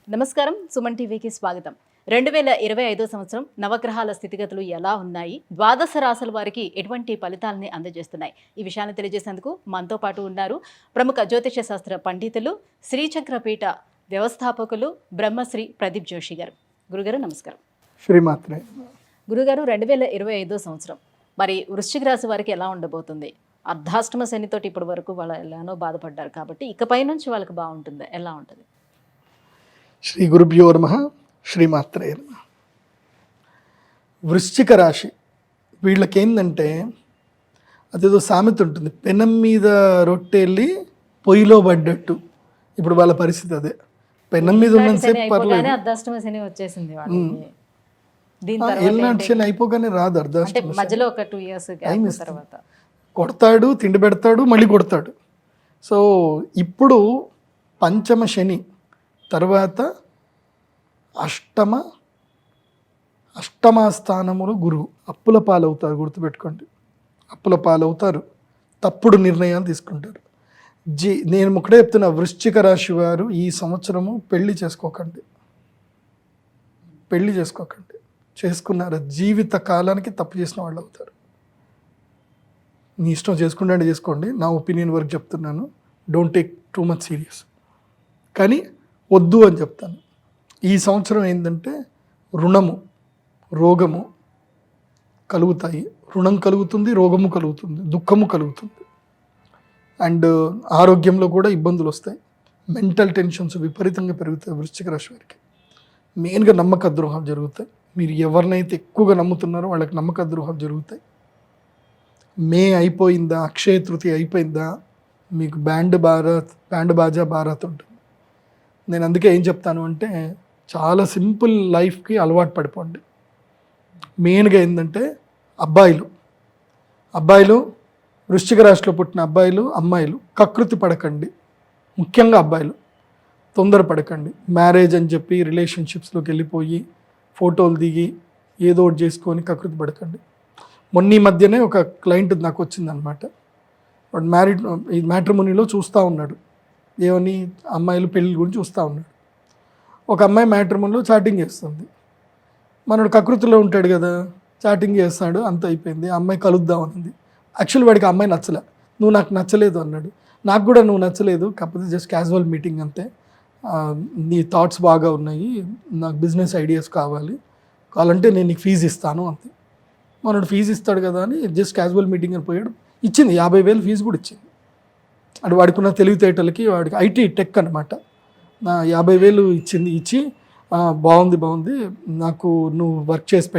నమస్కారం, సుమన్ టీవీకి స్వాగతం. 2025 సంవత్సరం నవగ్రహాల స్థితిగతులు ఎలా ఉన్నాయి, ద్వాదశ రాశుల వారికి ఎటువంటి ఫలితాలని అందజేస్తున్నాయి, ఈ విషయాన్ని తెలియజేసేందుకు మనతో పాటు ఉన్నారు ప్రముఖ జ్యోతిష శాస్త్ర పండితులు, శ్రీచక్రపీఠ వ్యవస్థాపకులు బ్రహ్మశ్రీ ప్రదీప్ జోషి గారు. గురుగారు నమస్కారం. శ్రీమాత్రే. గురుగారు, 2025 సంవత్సరం మరి వృశ్చిక రాశి వారికి ఎలా ఉండబోతుంది? అర్ధాష్టమ శనితోటి ఇప్పటి వరకు వాళ్ళు ఎలానో బాధపడ్డారు కాబట్టి ఇకపై నుంచి వాళ్ళకి బాగుంటుంది, ఎలా ఉంటుంది? శ్రీ గురుభ్యో నమః. శ్రీమాత్రే నమః. వృశ్చిక రాశి వీళ్ళకేందంటే అదేదో సామెత ఉంటుంది, పెనం మీద రొట్టెళ్ళి పొయ్యిలో పడ్డట్టు. ఇప్పుడు వాళ్ళ పరిస్థితి అదే. పెనం మీద ఉన్నంతసేపు పర్లేదు, అర్ధాష్టమ శని వచ్చేసింది. ఎల్నాటి శని అయిపోగానే రాదు అర్ధాష్టమ. మధ్యలో ఒక 2 years తర్వాత కొడతాడు, తిండి పెడతాడు, మళ్ళీ కొడతాడు. సో ఇప్పుడు పంచమ శని తర్వాత అష్టమ స్థానములు గురువు. అప్పుల పాలవుతారు, గుర్తుపెట్టుకోండి. అప్పుల పాలవుతారు, తప్పుడు నిర్ణయాలు తీసుకుంటారు. నేను ఒకటే చెప్తున్నా, వృశ్చిక రాశి వారు ఈ సంవత్సరము పెళ్లి చేసుకోకండి. చేసుకున్నారు జీవిత కాలానికి తప్పు చేసిన వాళ్ళు అవుతారు. నీ ఇష్టం చేసుకుంటే చేసుకోండి, నా ఒపీనియన్ వరకు చెప్తున్నాను. Don't take too much serious. కానీ వద్దు అని చెప్తాను. ఈ సంవత్సరం ఏంటంటే రుణము, రోగము కలుగుతాయి. రుణం కలుగుతుంది, రోగము కలుగుతుంది, దుఃఖము కలుగుతుంది. అండ్ ఆరోగ్యంలో కూడా ఇబ్బందులు వస్తాయి. మెంటల్ టెన్షన్స్ విపరీతంగా పెరుగుతాయి వృశ్చిక రాశి వారికి. మెయిన్గా నమ్మక ద్రోహాలు జరుగుతాయి. మీరు ఎవరినైతే ఎక్కువగా నమ్ముతున్నారో వాళ్ళకి నమ్మక ద్రోహాలు జరుగుతాయి. మే అయిపోయిందా, అక్షయ తృతీయ అయిపోయిందా, మీకు బ్యాండ్ బాజా బారాత్ ఉంటుంది. నేను అందుకే ఏం చెప్తాను అంటే, చాలా సింపుల్ లైఫ్కి అలవాటు పడిపోండి. మెయిన్గా ఏంటంటే అబ్బాయిలు వృశ్చిక రాశిలో పుట్టిన అబ్బాయిలు, అమ్మాయిలు కకృతి పడకండి. ముఖ్యంగా అబ్బాయిలు తొందర పడకండి. మ్యారేజ్ అని చెప్పి రిలేషన్షిప్స్లోకి వెళ్ళిపోయి ఫోటోలు దిగి ఏదో ఒకటి చేసుకొని కకృతి పడకండి. మొన్న ఈ మధ్యనే ఒక క్లయింట్ నాకు వచ్చిందనమాట. వాడు మ్యాట్రిమోనీలో చూస్తూ ఉన్నాడు, ఏమని అమ్మాయిలు పెళ్ళి గురించి చూస్తూ ఉన్నాడు. ఒక అమ్మాయి మ్యాట్రిమోనీలో చాటింగ్ చేస్తుంది. మనోడు కకృతిలో ఉంటాడు కదా, చాటింగ్ చేస్తాడు, అంత అయిపోయింది. ఆ అమ్మాయి కలుద్దాం అన్నది. యాక్చువల్ వాడికి ఆ అమ్మాయి నచ్చలే. నువ్వు నాకు నచ్చలేదు అన్నాడు. నాకు కూడా నువ్వు నచ్చలేదు, కాకపోతే జస్ట్ క్యాజువల్ మీటింగ్ అంతే, నీ థాట్స్ బాగా ఉన్నాయి, నాకు బిజినెస్ ఐడియాస్ కావాలంటే నేను నీకు ఫీజు ఇస్తాను అంతే. మనోడు ఫీజు ఇస్తాడు కదా అని జస్ట్ క్యాజువల్ మీటింగ్ అని పోయాడు. ఇచ్చింది 50,000 ఫీజు కూడా ఇచ్చింది. అంటే వాడికున్న తెలివితేటలకి, వాడికి ఐటీ టెక్ అనమాట. నా 50,000 ఇచ్చి బాగుంది, నాకు నువ్వు వర్క్ చేసి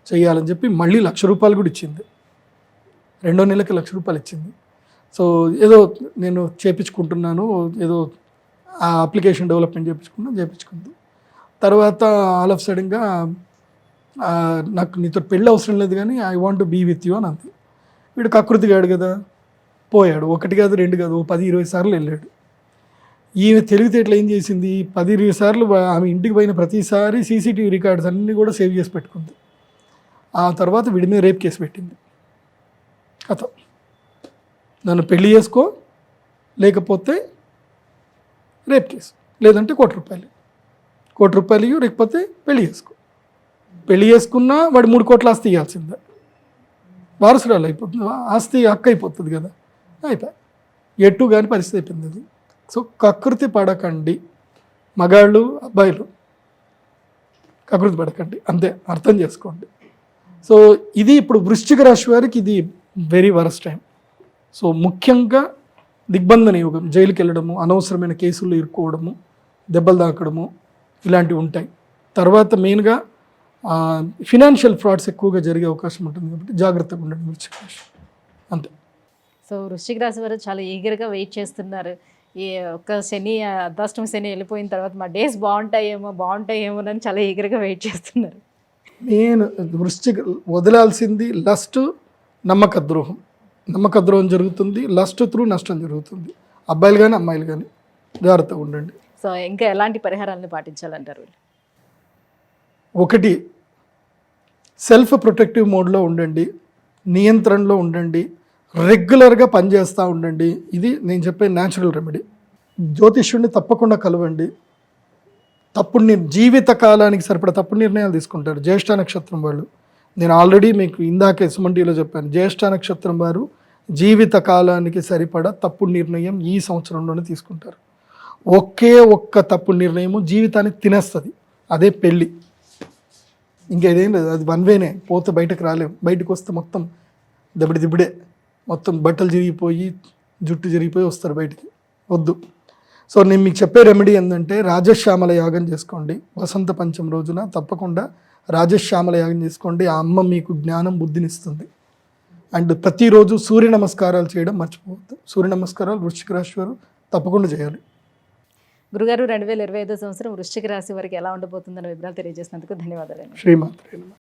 చేయాలని చెప్పి మళ్ళీ ₹1,00,000 కూడా ఇచ్చింది. 2వ నెలకి ₹1,00,000 ఇచ్చింది. సో ఏదో నేను చేపించుకుంటున్నాను, ఏదో ఆ అప్లికేషన్ డెవలప్మెంట్ చేపించుకుంది. తర్వాత ఆల్ ఆఫ్ సడన్గా నాకు నీతో పెళ్ళి అవసరం లేదు కానీ I want to be with you అని అంది. వీడు కకృతిగాడు కదా, పోయాడు. 1 కాదు 2 కాదు, 10-20 సార్లు వెళ్ళాడు. ఈమె తెలివితేటలు ఏం చేసింది, 10-20 సార్లు ఆమె ఇంటికి పోయిన ప్రతిసారి సీసీటీవీ రికార్డ్స్ అన్నీ కూడా సేవ్ చేసి పెట్టుకుంది. ఆ తర్వాత వీడి మీద రేప్ కేసు పెట్టింది. కథ, నన్ను పెళ్లి చేసుకో, లేకపోతే రేప్ కేసు, లేదంటే ₹1,00,000 లేకపోతే పెళ్లి చేసుకున్నా వాడు 3 కోట్ల ఆస్తి ఇవ్వాల్సిందే. వారసురాలు అయిపోతుంది, ఆస్తి హక్కు అయిపోతుంది కదా, అయిపోయి ఎటు కానీ పరిస్థితి అయిపోయింది అది. సో కకృతి పడకండి, మగాళ్ళు అబ్బాయిలు కకృతి పడకండి, అంతే, అర్థం చేసుకోండి. సో ఇది ఇప్పుడు వృశ్చిక రాశి వారికి ఇది వెరీ వరస్ట్ టైం. సో ముఖ్యంగా దిగ్బంధన యోగం, జైలుకి వెళ్ళడము, అనవసరమైన కేసుల్లో ఇరుక్కోవడము, దెబ్బలు తాకడము, ఇలాంటివి ఉంటాయి. తర్వాత మెయిన్గా ఫినాన్షియల్ ఫ్రాడ్స్ ఎక్కువగా జరిగే అవకాశం ఉంటుంది కాబట్టి జాగ్రత్తగా ఉండండి వృశ్చిక రాశి, అంతే. సో వృశ్చిక రాశి వారు చాలా ఈగర్గా వెయిట్ చేస్తున్నారు. ఈ ఒక్క అర్ధాష్టమ శని వెళ్ళిపోయిన తర్వాత మా డేస్ బాగుంటాయేమో అని చాలా ఈగర్గా వెయిట్ చేస్తున్నారు. నేను వృశ్చిక వదలాల్సింది లస్ట్, నమ్మక ద్రోహం జరుగుతుంది. లస్ట్ త్రూ నష్టం జరుగుతుంది. అబ్బాయిలు కానీ అమ్మాయిలు కానీ జాగ్రత్తగా ఉండండి. సో ఇంకా ఎలాంటి పరిహారాలను పాటించాలంటారు? 1, సెల్ఫ్ ప్రొటెక్టివ్ మోడ్లో ఉండండి, నియంత్రణలో ఉండండి, రెగ్యులర్గా పనిచేస్తూ ఉండండి. ఇది నేను చెప్పే న్యాచురల్ రెమెడీ. జ్యోతిష్యుడిని తప్పకుండా కలవండి. జీవిత కాలానికి సరిపడా తప్పుడు నిర్ణయాలు తీసుకుంటారు. జ్యేష్ఠ నక్షత్రం వాళ్ళు, నేను ఆల్రెడీ మీకు ఇందాకే సుమన్ టీవీలో చెప్పాను, జ్యేష్ఠ నక్షత్రం వారు జీవిత కాలానికి సరిపడా తప్పుడు నిర్ణయం ఈ సంవత్సరంలోనే తీసుకుంటారు. ఒకే ఒక్క తప్పుడు నిర్ణయము జీవితాన్ని తినేస్తుంది, అదే పెళ్ళి. ఇంకా ఇదేం లేదు, అది వన్ వేనే, పోతే బయటకు రాలేము. బయటకు వస్తే మొత్తం దిబ్బడే, మొత్తం బట్టలు చిరిగిపోయి జుట్టు చిరిగిపోయి వస్తారు బయటికి. వద్దు. సో నేను మీకు చెప్పే రెమెడీ ఏంటంటే రాజశ్యామల యాగం చేసుకోండి. వసంత పంచమి రోజున తప్పకుండా రాజశ్యామల యాగం చేసుకోండి. ఆ అమ్మ మీకు జ్ఞానం బుద్ధినిస్తుంది. అండ్ ప్రతిరోజు సూర్య నమస్కారాలు చేయడం మర్చిపోవద్దు. సూర్య నమస్కారాలు వృశ్చిక రాశి వారు తప్పకుండా చేయాలి. గురుగారు 2025 సంవత్సరం వృశ్చిక రాశి వారికి ఎలా ఉండబోతుందన్న వివరాలు తెలియజేసినందుకు ధన్యవాదాలు. శ్రీమాత్రే నమః.